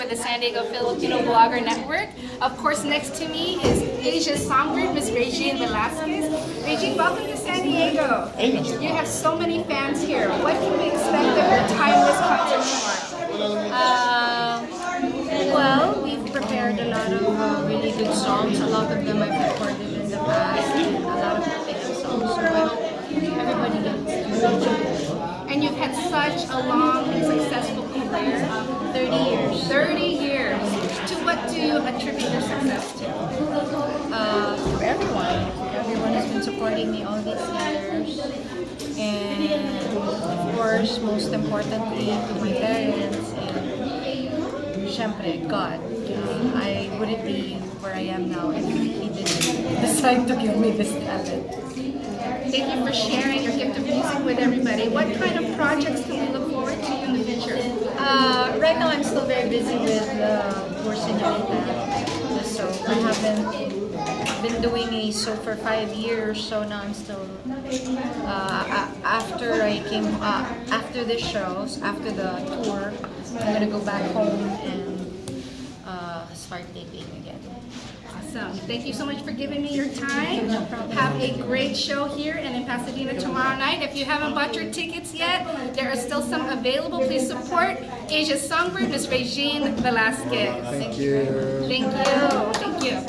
with the San Diego Filipino Blogger Network. Of course, next to me is Asia's Songbird, Miss Regine Velasquez. Regine, welcome to San Diego. You have so many fans here. What can we expect of your timeless concert tomorrow? Well, we've prepared a lot of really good songs. A lot of them I've recorded in the past, and a lot of famous songs. So I hope everybody gets to enjoy it. And you've had such a long and successful career. 30 years. 30 years. To what do you attribute your success to? To everyone. Everyone has been supporting me all these years. And of course, most importantly, to my parents and syempre, God. I wouldn't be where I am now if He didn't decide to give me this talent. Thank you for sharing your gift of music with everybody. What kind of projects can we look forward to in the future? Right now, I'm still very busy with Poor Señorita, the soap. I haven't been doing a soap for 5 years, so now I'm still. After the shows, after the tour, I'm gonna go back home and start taping again. Awesome. Thank you so much for giving me your time. Have a great show here and in Pasadena tomorrow night. If you haven't bought your tickets yet, there are still some available. Please support Asia's Songbird, Miss Regine Velasquez. Thank you. Thank you. Thank you.